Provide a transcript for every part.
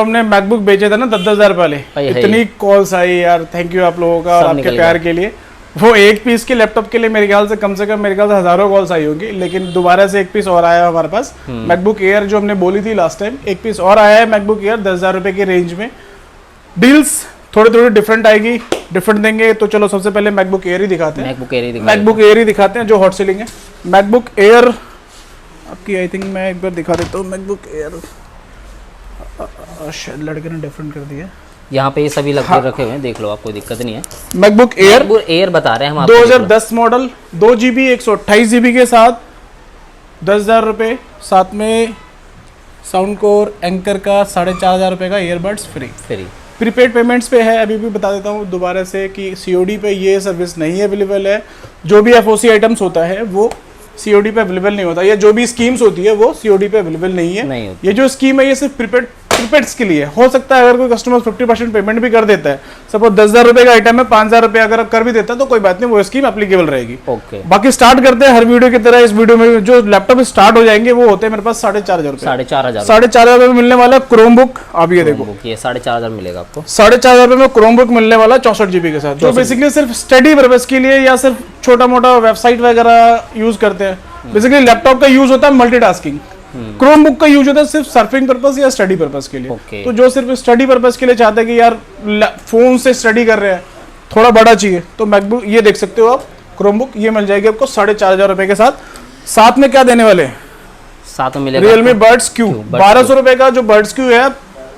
हमने मैकबुक बेचे थे ना 10,000 वाले, इतनी कॉल्स आई यार, थैंक यू आप लोगों का और आपके प्यार के लिए। वो एक पीस के लैपटॉप के लिए मेरे ख्याल से कम हज़ारों कॉल्स आई होगी, लेकिन दोबारा से एक पीस और आया हमारे पास। मैकबुक एयर जो हमने बोली थी लास्ट टाइम, एक पीस और आया है मैकबुक एयर 10,000 रुपए की रेंज में। डील्स थोड़ी डिफरेंट आएगी, डिफरेंट देंगे। तो चलो सबसे पहले मैकबुक एयर ही दिखाते हैं। मैकबुक एयर ही दिखाते हैं जो हॉट सेलिंग है। मैकबुक एयर आपकी आई थिंक मैं एक बार दिखा देता हूँ। मैकबुक एयर शायद लड़के ने डिफरेंट कर दिया, यहाँ पे ये सभी लगभग रखे हुए हैं, देख लो, आप कोई दिक्कत नहीं है। मैकबुक एयर बता रहे हैं हम 2010 मॉडल, 2 GB 128 GB के साथ 10,000 रुपये, साथ में साउंड कोर एंकर का 4,500 रुपये का ईयरबड्स फ्री। प्रीपेड पेमेंट्स पे है। अभी भी बता देता हूँ दोबारा से कि COD पे ये सर्विस नहीं अवेलेबल है। जो भी FOC आइटम्स होता है वो COD पे अवेलेबल नहीं होता, या जो भी स्कीम्स होती है वो COD पे अवेलेबल नहीं है। ये जो स्कीम है ये सिर्फ प्रीपेड्स के लिए हो सकता है। अगर कोई कस्टमर 50% पेमेंट भी कर देता है, सपोज 10,000 रुपये का आइटम है, 5,000 रुपये अगर कर भी देता है तो कोई बात नहीं, वो स्कीम एप्लीकेबल रहेगी। बाकी स्टार्ट करते हैं हर वीडियो की तरह। इस वीडियो में जो लैपटॉप स्टार्ट हो जाएंगे वो होते हैं मेरे पास 4,500 रुपये। 4,500 रुपये में मिलने वाला क्रोम बुक। आप ये देखो, ये 4,500 मिलेगा आपको। 4,500 रुपये में क्रोम बुक मिलने वाला 64 GB के साथ, जो बेसिकली सिर्फ स्टडी पर्पज के लिए या सिर्फ छोटा मोटा वेबसाइट वगैरह यूज करते हैं। बेसिकली लैपटॉप का यूज होता है मल्टीटास्किंग, क्रोम बुक का यूज होता है सिर्फ सर्फिंग पर्पस या स्टडी पर्पस के लिए। तो जो सिर्फ स्टडी पर्पस के लिए चाहते हैं कि यार फोन से स्टडी कर रहे हैं, थोड़ा बड़ा चाहिए, तो मैकबुक ये देख सकते हो आप, क्रोम बुक ये मिल जाएगी आपको 4,500 रुपए के साथ। साथ में क्या देने वाले, साथ में मिलेगा Realme Buds Q 1,200 रुपए का जो Buds Q है,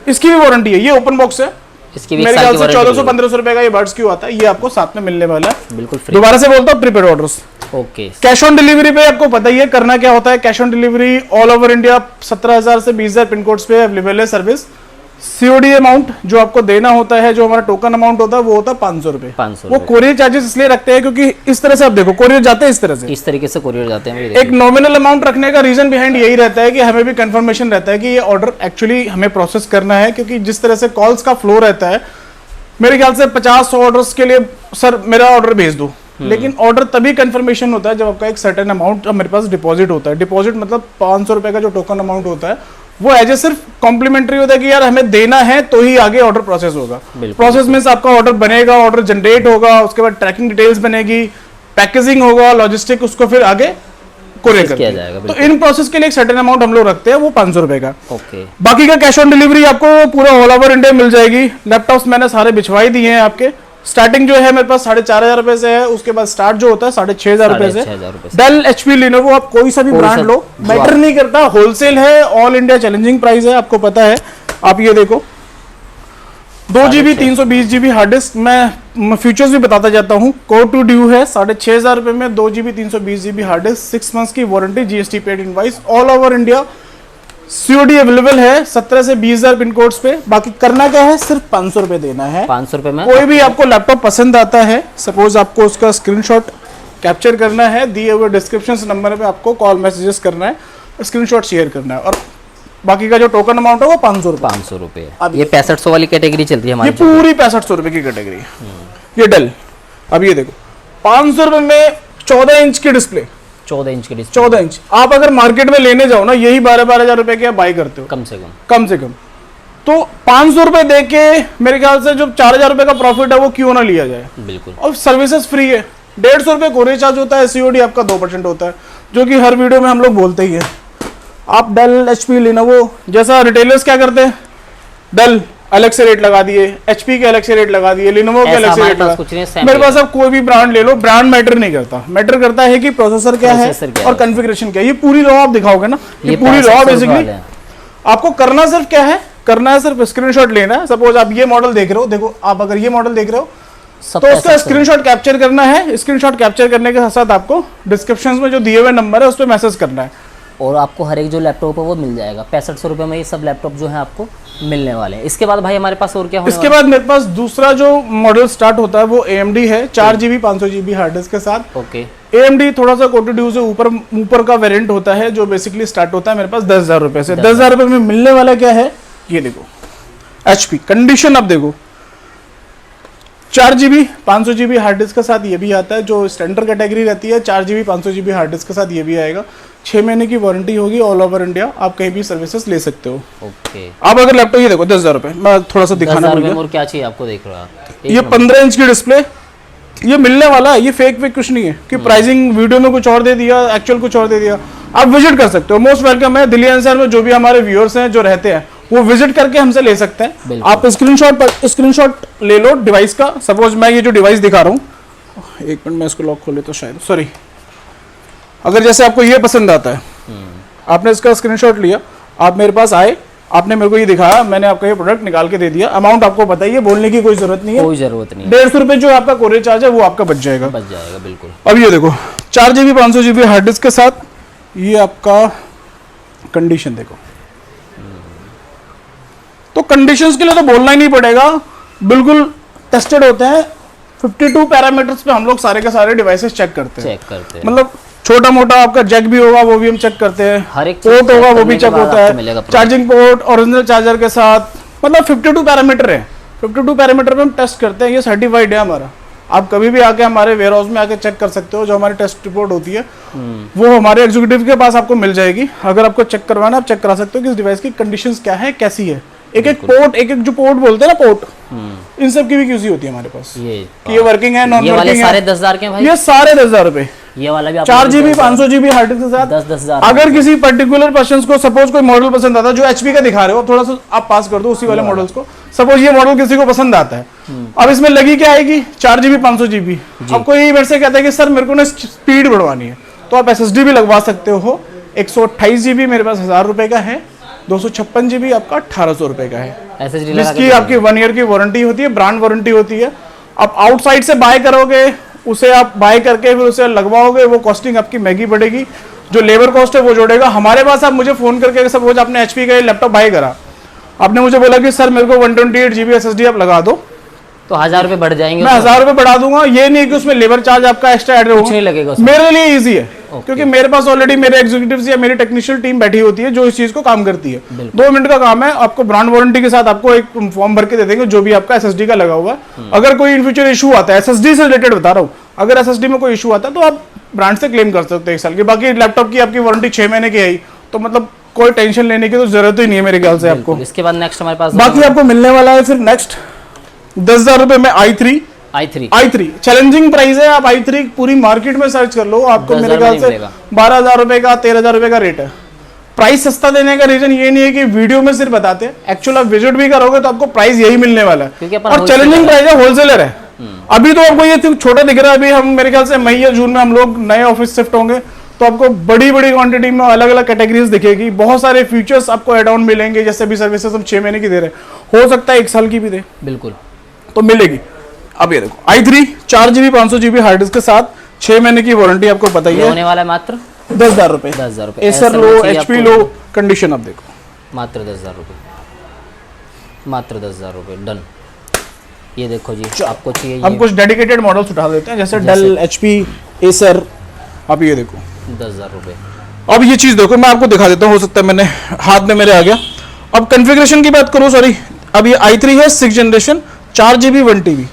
इसकी भी वारंटी है। ये ओपन बॉक्स है, इसकी भी मेरे ख्याल से 1,400-1,500 रुपए का ये Buds Q आता है, ये आपको साथ में मिलने वाला है, बिल्कुल फ्री। दोबारा से बोलता हूँ prepaid orders. Cash on delivery पे आपको पता ही है करना क्या होता है। Cash on delivery all over India 17,000 से 20,000 पिन कोड्स पे अवेलेबल है सर्विस। COD अमाउंट जो आपको देना होता है, जो हमारा टोकन अमाउंट होता है, वो होता है 500 रुपए। वो कोरियर चार्जेस इसलिए रखते हैं क्योंकि इस तरह से आप देखो कोरियर जाते हैं इस तरीके से कोरियर जाते हैं। एक नॉमिनल अमाउंट रखने का रीजन बिहाइंड यही रहता है कि हमें भी कंफर्मेशन रहता है कि ये ऑर्डर एक्चुअली हमें प्रोसेस करना है, क्योंकि जिस तरह से कॉल्स का फ्लो रहता है, मेरे ख्याल से 50-100 ऑर्डर्स के लिए सर मेरा ऑर्डर भेज दो, लेकिन ऑर्डर तभी कंफर्मेशन होता है जब आपका एक सर्टेन अमाउंट मेरे पास डिपॉजिट होता है। डिपॉजिट मतलब 500 रुपए का जो टोकन अमाउंट होता है, वो एज ए सिर्फ कॉम्प्लीमेंट्री होता है कि यार हमें देना है तो ही आगे ऑर्डर प्रोसेस होगा। प्रोसेस में आपका ऑर्डर बनेगा, ऑर्डर जनरेट होगा, उसके बाद ट्रैकिंग डिटेल्स बनेगी, पैकेजिंग होगा, लॉजिस्टिक, उसको फिर आगे कोरियर किया जाएगा। तो इन प्रोसेस के लिए एक सर्टेन अमाउंट हम लोग रखते हैं, वो 500 रुपए का। बाकी का कैश ऑन डिलीवरी आपको पूरा ऑल ओवर इंडिया मिल जाएगी। लैपटॉप्स मैंने सारे बिछवाई दिए हैं आपके। स्टार्टिंग जो है मेरे पास 4,500 रुपए से है, उसके बाद स्टार्ट जो होता है 6,500 रुपए से। डेल, HP, लिनोवो, आप कोई सा भी ब्रांड लो, मैटर नहीं करता, होलसेल है, ऑल इंडिया चैलेंजिंग प्राइस है, आपको पता है। आप ये देखो 2 GB 320 GB हार्ड डिस्क, मैं फीचर्स भी बताता जाता हूँ। कोर टू ड्यू है 6,500 रुपए में, 2 GB 320 GB hard disk, 6 months की warranty, GST paid invoice, all over India. COD available है 17 से 20,000 पिन कोड्स पे। बाकी करना क्या है, सिर्फ 500 रुपए देना है। 500 रुपए में कोई भी आपको लैपटॉप पसंद आता है, सपोज आपको उसका स्क्रीनशॉट कैप्चर करना है, दिए हुए डिस्क्रिप्शन नंबर पे आपको कॉल मैसेजेस करना है, स्क्रीनशॉट शेयर करना है, और बाकी का जो टोकन अमाउंट है वो 500 रुपए। अब ये 6500 वाली कैटेगरी चलती है हमारी, ये पूरी 6500 रुपए की कैटेगरी। ये डेल, अब ये देखो 500 रुपए में 14 इंच की डिस्प्ले, 14 इंच। आप अगर मार्केट में लेने जाओ ना, यही 12,000 रुपए के आप बाई करते हो कम से कम। तो 500 रुपए दे के मेरे ख्याल से जो 4,000 रुपए का प्रॉफिट है वो क्यों ना लिया जाए। बिल्कुल। और सर्विसेज फ्री है, 150 रुपए कोरियर चार्ज होता है, COD आपका 2% होता है, जो कि हर वीडियो में हम लोग बोलते ही है। आप डेल, HP, लिनोवो जैसा रिटेलर्स क्या करते हैं, डेल अलग से रेट लगा दिए, HP के अलग से रेट लगा दिए, लिनोवो के अलग से रेट लगा। मेरे पास आप कोई भी ब्रांड ले लो, ब्रांड मैटर नहीं करता, मैटर करता है कि प्रोसेसर क्या है और कॉन्फ़िगरेशन क्या है। ये पूरी रॉ आप दिखाओगे ना, ये पूरी रॉ बेसिकली आपको करना सिर्फ क्या है, करना है सिर्फ स्क्रीनशॉट लेना है। सपोज आप ये मॉडल देख रहे हो, देखो आप अगर ये मॉडल देख रहे हो तो उसका स्क्रीनशॉट कैप्चर करना है। स्क्रीनशॉट कैप्चर करने के साथ साथ आपको डिस्क्रिप्शन में जो दिए हुए नंबर है उस पर मैसेज करना है, और आपको हर एक जो लैपटॉप है वो मिल जाएगा। 6500 रुपए में ये सब लैपटॉप जो है आपको मिलने वाले हैं। इसके बाद भाई हमारे पास और क्या होने इसके बाद मेरे पास दूसरा जो मॉडल स्टार्ट होता है वो AMD है, 4 GB 500 GB हार्ड डिस्क के साथ। AMD थोड़ा सा कोर टू ड्यू से ऊपर का वेरिएंट होता है, जो बेसिकली स्टार्ट होता है मेरे पास 10,000 रुपए से। 10,000 रुपए में मिलने वाला क्या है, ये देखो HP कंडीशन। अब देखो 4 GB 500 GB हार्ड डिस्क के साथ ये भी आता है, जो स्टैंडर्ड कैटेगरी रहती है 4 GB 500 GB हार्ड डिस्क के साथ ये भी आएगा। 6 महीने की वारंटी होगी, ऑल ओवर इंडिया आप कहीं भी सर्विसेज ले सकते हो। ओके, आप अगर लैपटॉप, ये देखो 10,000 रुपये, मैं थोड़ा सा दिखाना 10,000 भूल में गया। और क्या चाहिए आपको, देख रहा ये 15 इंच की डिस्प्ले, ये मिलने वाला है, ये फेक वेक कुछ नहीं है कि प्राइसिंग वीडियो में कुछ और दे दिया, एक्चुअल कुछ और दे दिया। आप विजिट कर सकते हो, मोस्ट वेलकम है। दिल्ली एनसीआर में जो भी हमारे व्यूअर्स हैं जो रहते हैं वो विजिट करके हमसे ले सकते हैं। बिल्कुल। आप स्क्रीनशॉट ले लो डिवाइस का। सपोज मैं ये जो डिवाइस दिखा रहा हूँ, एक मिनट मैं इसको लॉक खोले तो शायद, सॉरी। अगर जैसे आपको ये पसंद आता है, आपने इसका स्क्रीनशॉट लिया, आप मेरे पास आए, आपने मेरे को ये दिखाया, मैंने आपका ये प्रोडक्ट निकाल के दे दिया, अमाउंट आपको बताइए, बोलने की कोई जरूरत नहीं है, कोई जरूरत नहीं है। 150 रुपये जो आपका कोरियर चार्ज है वो आपका बच जाएगा। बच जाएगा, बिल्कुल। अब ये देखो 4 GB 500 GB हार्ड डिस्क के साथ, ये आपका कंडीशन देखो, तो कंडीशंस के लिए तो बोलना ही नहीं पड़ेगा, बिल्कुल टेस्टेड होते हैं। 52 पैरामीटर्स पे हम लोग सारे के सारे डिवाइसेस चेक करते हैं, मतलब छोटा मोटा आपका जैक भी होगा वो भी हम चेक करते हैं, हर एक पोर्ट होगा वो भी चेक होता है, चार्जिंग पोर्ट ओरिजिनल चार्जर के साथ, मतलब 52 पैरामीटर है। 52 पैरामीटर पे हम टेस्ट करते हैं, ये सर्टिफाइड है हमारा। आप कभी भी आके हमारे वेयर हाउस में आके चेक कर सकते हो, जो हमारी टेस्ट रिपोर्ट होती है वो हमारे एग्जीक्यूटिव के पास आपको मिल जाएगी। अगर आपको चेक करवाना, आप चेक करा सकते हो कि इस डिवाइस की कंडीशंस क्या है, कैसी है। एक एक पोर्ट, एक एक जो पोर्ट बोलते हैं ना, पोर्ट, इन सब की भी क्यूसी होती है हमारे पास, कि ये वर्किंग है, नॉन वर्किंग है। सारे 10,000 के भाई, ये सारे 10,000 रुपए। ये वाला भी 4 GB 500 GB हार्ड डिस्क के साथ 10,000। अगर किसी पर्टिकुलर पर्सन को सपोज कोई मॉडल पसंद आता है, जो HP का दिखा रहे हो, थोड़ा सा आप पास कर दो उसी वाले मॉडल्स को। सपोज ये मॉडल किसी को पसंद आता है, अब इसमें लगी क्या आएगी, 4 GB 500 GB। अब कोई मेरे से कहता है कि सर मेरे को ना स्पीड बढ़वानी है, तो आप SSD भी लगवा सकते हो। 128 GB मेरे पास 1000 रुपए का है, 256 GB आपका 1800 रुपए का है, जिसकी आपकी 1 ईयर की वारंटी होती है, ब्रांड वारंटी होती है। आप आउटसाइड से बाय करोगे, उसे आप बाय करके फिर उसे लगवाओगे, वो कॉस्टिंग आपकी महंगी पड़ेगी, जो लेबर कॉस्ट है वो जोड़ेगा। हमारे पास आप मुझे फोन करके, सपोज आपने HP का लैपटॉप बाय करा, आपने मुझे बोला कि सर मेरे को 128 GB SSD आप लगा दो, तो 1000 रुपए बढ़ जाएंगे, मैं 1000 रुपए बढ़ा दूंगा। ये नहीं कि उसमें लेबर चार्ज आपका एक्स्ट्रा ऐड होगा, नहीं लगेगा उसमें। मेरे लिए इजी है, क्योंकि मेरे पास ऑलरेडी मेरे एग्जीक्यूटिव्स या मेरी टेक्निशियल टीम बैठी होती है जो इस चीज को काम करती है। 2 मिनट का काम है, आपको ब्रांड वारंटी के साथ आपको एक फॉर्म भर के दे देंगे, जो भी आपका SSD का लगा हुआ है। अगर कोई इन फ्यूचर इशू आता है, SSD से रिलेटेड बता रहा हूँ, अगर SSD में कोई इशू आता है तो आप ब्रांड से क्लेम कर सकते हो 1 साल की। बाकी लैपटॉप की आपकी वारंटी 6 महीने की आई, तो मतलब कोई टेंशन लेने की तो जरूरत ही नहीं है मेरे ख्याल से आपको। इसके बाद नेक्स्ट हमारे पास बाकी आपको मिलने वाला है फिर नेक्स्ट 10,000 रुपए में i3 चैलेंजिंग प्राइस है। आप i3 पूरी मार्केट में सर्च कर लो, आपको मेरे ख्याल से 12,000 रुपए का, 13,000 रुपए का रेट है। प्राइस सस्ता देने का रीजन ये नहीं है कि वीडियो में सिर्फ बताते हैं, एक्चुअल आप विजिट भी करोगे तो आपको प्राइस यही मिलने वाला है। और चैलेंजिंग प्राइस है, होलसेलर है। अभी तो आपको ये छोटा दिख रहा है, अभी हम मेरे ख्याल से मई या जून में हम लोग नए ऑफिस शिफ्ट होंगे, तो आपको बड़ी बड़ी क्वांटिटी में अलग अलग कैटेगरीज दिखेगी, बहुत सारे फीचर्स आपको एड ऑन मिलेंगे। जैसे भी सर्विसेज हम 6 महीने की दे रहे हैं, हो सकता है 1 साल की भी दे, बिल्कुल तो मिलेगी। अब ये देखो i3 4 GB 500 GB hard disc के साथ 6 महीने की वारंटी, आपको पता ही है, होने वाला है मात्र 10,000 रुपए। 10,000 रुपए, एसर लो, HP लो, कंडीशन आप देखो, मात्र 10,000 रुपए, मात्र 10,000 रुपए, डन। ये देखो जी, आपको चाहिए, हम कुछ डेडिकेटेड मॉडल्स उठा देते हैं, जैसे डेल, HP, एसर। आप ये देखो 10,000 रुपए। अब ये चीज देखो, मैं आपको दिखा देता हूँ, हो सकता है मैंने हाथ में मेरे आ गया। अब कॉन्फ़िगरेशन की बात करूँ, सॉरी, अब ये i3 है 6th जनरेशन, 4 GB 1 TB।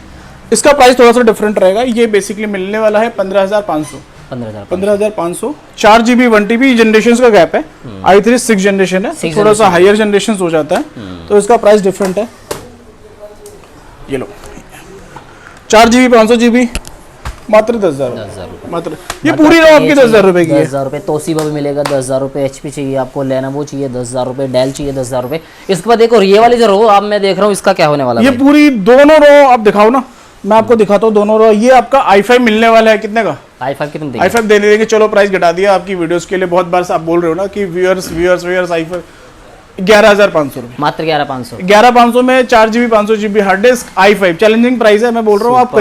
इसका प्राइस थोड़ा सा डिफरेंट रहेगा, ये बेसिकली मिलने वाला है 15,500। 15,500 4 GB 1 TB जनरेशन का गैप है। i3 6th जनरेशन है, थोड़ा सा हायर जनरेशन हो जाता है, तो इसका प्राइस डिफरेंट है। ये लो 4 GB 500 GB मात्र 10,000 रुपए, मात्र। ये पूरी रो आपकी 10,000 रुपए की है। 10,000 रुपए तोशिबा भी मिलेगा, 10,000 रुपए। HP चाहिए आपको, लेनोवो चाहिए 10,000 रुपए, डेल चाहिए 10,000 रुपए। इसके बाद देखो ये वाली जो रो आप मैं देख रहा हूँ, इसका क्या होने वाला है? ये पूरी दोनों रो आप दिखाओ ना, मैं आपको दिखाता हूँ दोनों रो। ये आपका i5 मिलने वाला है, कितने का? i5 कितने देंगे? i5 देने देंगे, चलो प्राइस घटा दिया आपकी वीडियोस के लिए। बहुत बार से आप बोल रहे हो ना कि व्यूअर्स i5 11,500 रुपए, मात्र 11,500। 11,500 में 4 GB 500 GB hard disc i5 challenging price है। मैं बोल रहा हूँ, आप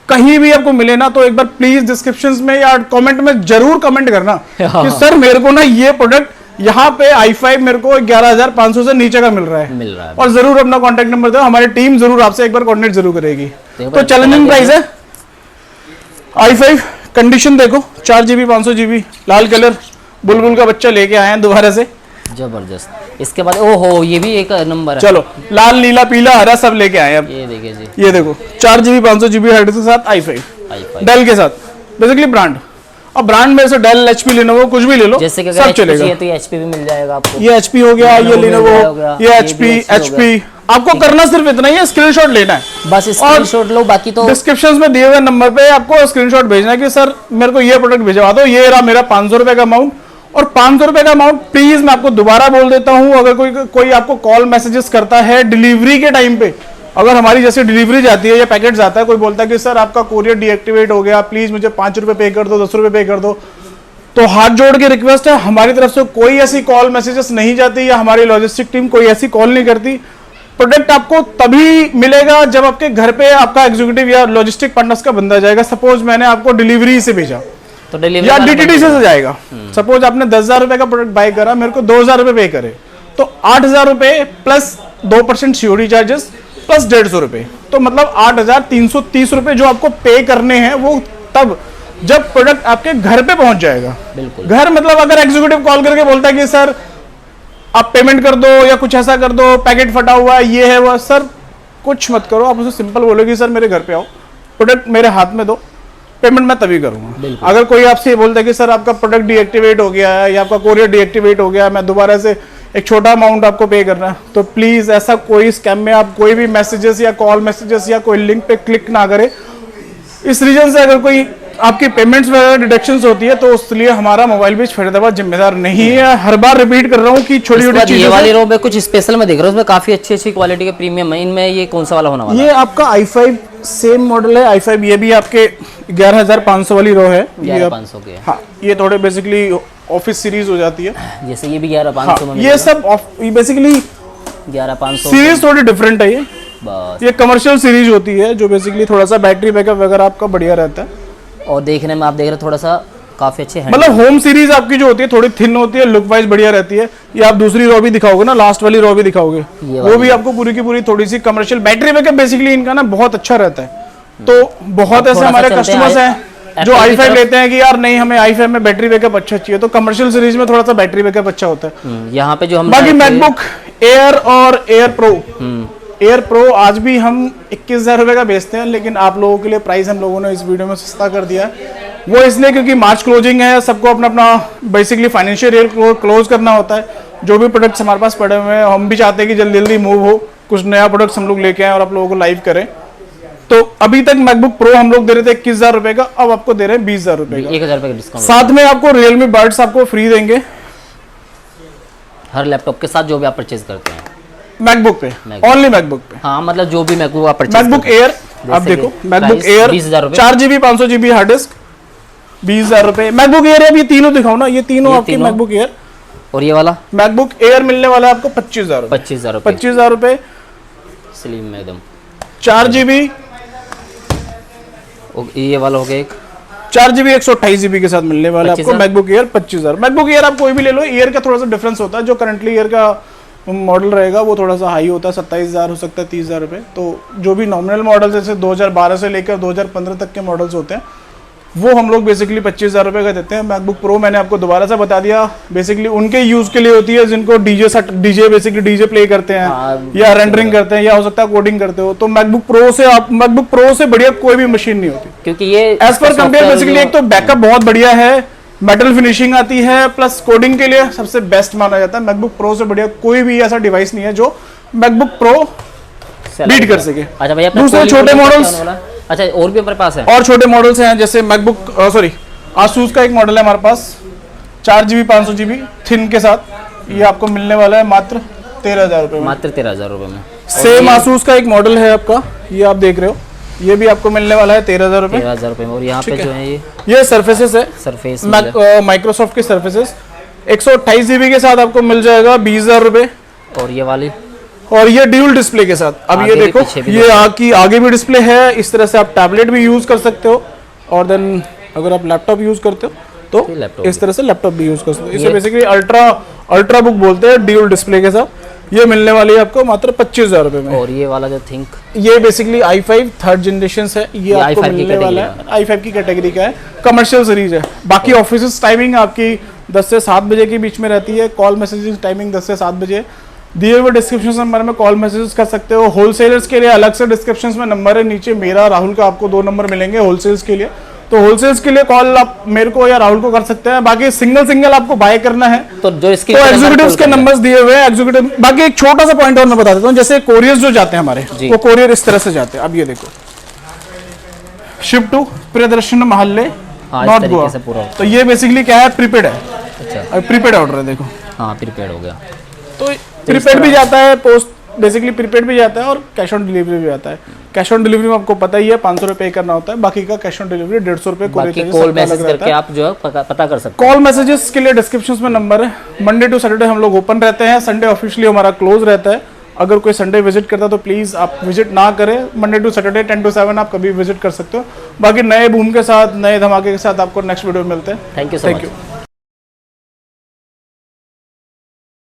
कहीं भी आपको मिले ना, तो एक बार प्लीज डिस्क्रिप्शंस में या कमेंट में जरूर कमेंट करना कि सर मेरे को ना ये प्रोडक्ट यहाँ पे i5 मेरे को 11,500 से नीचे का मिल रहा है। और जरूर अपना कॉन्टेक्ट नंबर दो, हमारी टीम जरूर आपसे एक बार कोऑर्डिनेट जरूर करेगी। तो चैलेंजिंग प्राइस है i5। कंडीशन देखो, 4 GB 500 GB, लाल कलर, बुलबुल का बच्चा लेके आए हैं दोबारा से, जबरदस्त। इसके बाद ओहो, ये भी एक नंबर है, चलो लाल, नीला, पीला, हरा सब लेके आए अब। ये देखिए जी, ये देखो 4 GB 500 GB हार्ड डिस्क के साथ i5 डेल के साथ, बेसिकली ब्रांड। और ब्रांड में से डेल, एचपी, लिनोवो कुछ भी ले लो, जैसे कि सब चलेगा। तो ये HP भी मिल जाएगा आपको। ये एचपी हो गया, ये लिनोवो, ये एचपी, HP आपको करना सिर्फ इतना ही है, स्क्रीनशॉट लेना है, बस स्क्रीनशॉट लो, बाकी तो डिस्क्रिप्शन में दिए हुए नंबर पे आपको स्क्रीनशॉट भेजना है कि सर मेरे को ये प्रोडक्ट भिजवा दो, ये रहा मेरा 500 रुपए का अमाउंट। और 500 रुपए का अमाउंट प्लीज मैं आपको दोबारा बोल देता हूं, अगर कोई आपको कॉल मैसेजेस करता है डिलीवरी के टाइम पे, अगर हमारी जैसे डिलीवरी जाती है या पैकेट जाता है, कोई बोलता है कि सर आपका कोरियर डीएक्टिवेट हो गया, प्लीज मुझे 5 रुपए पे कर दो, 10 रुपए पे कर दो, तो हाथ जोड़ के रिक्वेस्ट है, हमारी तरफ से कोई ऐसी कॉल मैसेजेस नहीं जाती या हमारी लॉजिस्टिक टीम कोई ऐसी कॉल नहीं करती। प्रोडक्ट आपको तभी मिलेगा जब आपके घर पे आपका एग्जीक्यूटिव या लॉजिस्टिक पार्टनर्स का बंदा जाएगा। सपोज मैंने आपको डिलीवरी से भेजा तो डिलीवरी या डीटीडी से जाएगा, सपोज आपने 10,000 रुपए का प्रोडक्ट बाय करा, मेरे को 2,000 रुपए पे करे, तो 8,000 रुपए प्लस 2% सीओडी चार्जेस प्लस 150 रुपए, तो मतलब 8,330 रुपए जो आपको पे करने हैं, वो तब जब प्रोडक्ट आपके घर पे पहुंच जाएगा। बिल्कुल। घर मतलब अगर एग्जीक्यूटिव कॉल करके बोलता है कि सर आप पेमेंट कर दो या कुछ ऐसा कर दो, पैकेट फटा हुआ है, ये है वो, सर कुछ मत करो, आप उसे सिंपल बोलोगे सर मेरे घर पे आओ, प्रोडक्ट मेरे हाथ में दो, पेमेंट मैं तभी करूंगा। अगर कोई आपसे ये बोलता है कि सर आपका प्रोडक्ट डीएक्टिवेट हो गया है या आपका कोरियर डीएक्टिवेट हो गया है, मैं दोबारा से एक छोटा अमाउंट आपको पे करना है, तो प्लीज ऐसा कोई स्कैम में आप कोई भी मैसेजेस या कॉल मैसेजेस या कोई लिंक पे क्लिक ना करें। इस रीजन से अगर कोई आपकी पेमेंट्स वगैरह डिडक्शंस होती है तो उसके लिए हमारा मोबाइल बेच फरीदाबाद जिम्मेदार नहीं है। हर बार रिपीट कर रहा हूँ कि छोटी छोटी चीजें। ये वाली रो में कुछ स्पेशल में देख रहा हूँ, उसमें काफी अच्छी क्वालिटी के प्रीमियम है, इनमें ये कौन सा वाला होने वाला है? ये आपका i5 सेम मॉडल है, i5, ये भी आपके 11,500 वाली रो है। 11,500 के। हाँ, ये थोड़े बेसिकली ऑफिस सीरीज हो जाती है, जैसे ये भी 11,500 में ये सब बेसिकली 11,500 सीरीज थोड़ी डिफरेंट है। बस ये कमर्शियल सीरीज होती है जो बेसिकली थोड़ा सा बैटरी बैकअप वगैरह आपका बढ़िया रहता है, और देखने में आप देख रहे थोड़ा सा काफी अच्छे हैं। मतलब होम सीरीज आपकी जो होती है थोड़ी थिन होती है, लुक वाइज बढ़िया रहती है। ये आप दूसरी रो भी दिखाओगे ना, लास्ट वाली रो भी दिखाओगे, वो भी आपको पूरी की पूरी थोड़ी सी कमर्शियल, बैटरी बैकअप बेसिकली इनका ना बहुत अच्छा रहता है। तो बहुत ऐसे हमारे कस्टमर्स हैं जो i5 लेते हैं कि यार नहीं हमें i5 में बैटरी बैकअप अच्छा चाहिए, तो कमर्शियल सीरीज में थोड़ा सा बैटरी बैकअप अच्छा होता है। यहाँ पे जो हम बाकी मैकबुक एयर और एयर प्रो आज भी हम 21,000 रुपए का बेचते हैं, लेकिन आप लोगों के लिए प्राइस हम लोगों ने इस वीडियो में सस्ता कर दिया है। वो इसलिए क्योंकि मार्च क्लोजिंग है, सबको अपना अपना बेसिकली फाइनेंशियल ईयर क्लोज करना होता है। जो भी प्रोडक्ट्स हमारे पास पड़े हुए हैं, हम भी चाहते हैं कि जल्दी जल्दी मूव हो, कुछ नया प्रोडक्ट्स हम लोग लेके आए और आप लोगों को लाइव करें। तो अभी तक मैकबुक प्रो हम लोग दे रहे थे 21,000 रुपए का, अब आपको दे रहे हैं 20,000 रुपए का, 1,000 रुपए का डिस्काउंट। साथ में आपको रियलमी बड्स आपको फ्री देंगे हर लैपटॉप के साथ जो भी आप परचेज करते हैं मैकबुक पे, ओनली मैकबुक पे। हाँ, मतलब जो भी मैकबुक आप परचेज मैकबुक एयर आप देखो, मैकबुक एयर 20,000 रुपए, 4GB 500GB हार्ड डिस्क 20,000 रुपए। मैकबुक एयर है, ये तीनों दिखाओ ना, ये तीनों आपके मैकबुक एयर। और ये वाला मैकबुक एयर मिलने वाला है आपको 25,000 रुपए, 25,000 रुपए स्लिम में एकदम 4GB। ये वाला हो गया एक 4GB 128GB के साथ मिलने वाला है आपको मैकबुक एयर 25,000। मैकबुक एयर आप कोई भी ले लो, एयर का थोड़ा सा डिफरेंस होता है, जो करंटली एयर का मॉडल रहेगा वो थोड़ा सा हाई होता है, 27,000 हो सकता है, 30,000 रुपए। तो जो भी नॉमिनल मॉडल जैसे 2012 से लेकर 2015 तक के मॉडल्स होते हैं वो हम लोग बेसिकली 25,000 रुपए का देते हैं। मैकबुक प्रो मैंने आपको दोबारा से बता दिया, बेसिकली उनके यूज के लिए होती है जिनको डीजे बेसिकली डीजे प्ले करते हैं या रेंडरिंग करते हैं या हो सकता है कोडिंग करते हो, तो मैकबुक प्रो से बढ़िया कोई भी मशीन नहीं होती, क्योंकि ये एज पर कंपेयर बेसिकली एक तो बैकअप बहुत बढ़िया है, मेटल फिनिशिंग आती है, प्लस कोडिंग के लिए सबसे बेस्ट माना जाता है। मैकबुक प्रो से बढ़िया कोई भी ऐसा डिवाइस नहीं है जो मैकबुक प्रो बीट कर सके। अच्छा भैया, दूसरे छोटे मॉडल्स, अच्छा और भी हमारे पास है और छोटे मॉडल्स हैं जैसे मैकबुक आसूस का एक मॉडल है हमारे पास 4GB 500GB थिन के साथ, ये आपको मिलने वाला है मात्र 13,000 रुपए में, मात्र 13,000 रुपए में। सेम आसूस का एक मॉडल है आपका, ये आप देख रहे हो, ये भी आपको मिलने वाला है 13,000 रुपए, 13,000 रुपए में। और यहाँ पे जो है ये सर्फेसेस है, सरफेस माइक्रोसॉफ्ट के सर्फेसेस 128GB के साथ आपको मिल जाएगा 20,000 रुपए। और ये वाली, और ये ड्यूल डिस्प्ले के साथ, अब ये देखो ये आगे भी डिस्प्ले है, इस तरह से आप टैबलेट भी यूज कर सकते हो, और देन अगर आप लैपटॉप यूज करते हो तो इस तरह से लैपटॉप भी यूज कर सकते हो। इसे बेसिकली अल्ट्रा बुक बोलते हैं, ड्यूल डिस्प्ले के साथ। ये मिलने वाली है आपको मात्र 25,000 रुपए में। और ये वाला जो थिंक, ये बेसिकली i5 थर्ड जनरेशन है, ये आपको मिलने वाला है, i5 की कैटेगरी का है, कमर्शियल सीरीज है। बाकी ऑफिस टाइमिंग आपकी 10 से 7 बजे के बीच में रहती है, कॉल मैसेजिंग टाइमिंग 10 से 7 बजे। दिए हुए डिस्क्रिप्शन नंबर में कॉल मैसेजेस कर सकते हो। होलसेलर्स के लिए अलग से डिस्क्रिप्शन में नंबर है नीचे, मेरा राहुल का आपको 2 नंबर मिलेंगे होलसेल्स के लिए, तो होलसेल्स के लिए कॉल आप मेरे को या राहुल को कर सकते हैं। बाकी सिंगल आपको बाय करना है तो जो इसकी तो एग्जीक्यूटिव्स के नंबर्स दिए हुए हैं, एग्जीक्यूटिव। बाकी एक छोटा सा पॉइंट और मैं बता देता हूँ, जैसे कोरियर्स जो जाते हैं हमारे, जी। वो कोरियर इस तरह से जाते हैं। अब ये देखो, शिप टू प्रियदर्शन महल्ले हाँ, इस नॉर्थ तरीके गोवा। से पूरा होता तो ये बेसिकली क्या है, प्रीपेड है, अच्छा प्रीपेड ऑर्डर है। देखो हाँ प्रीपेड हो गया। तो प्रीपेड भी जाता है, पोस्ट बेसिकली प्रीपेड भी जाता है और कैश ऑन डिलीवरी भी आता है। कैश ऑन डिलीवरी में आपको पता ही है 500 रुपये करना होता है, बाकी का कैश ऑन डिलीवरी 150 रुपये बाकी कॉल मैसेज करके आप जो है पता कर सकते कॉल मैसेजेस के लिए डिस्क्रिप्शन में नंबर है। मंडे टू सैटरडे हम लोग ओपन रहते हैं, संडे ऑफिशियली हमारा क्लोज रहता है। अगर कोई संडे विजिट करता है तो प्लीज़ आप विजिट ना करें, मंडे टू सैटरडे 10 to 7 आप कभी विजिट कर सकते हो। बाकी नए बूम के साथ, नए धमाके के साथ आपको नेक्स्ट वीडियो में मिलते हैं। हैं। Thank you so much.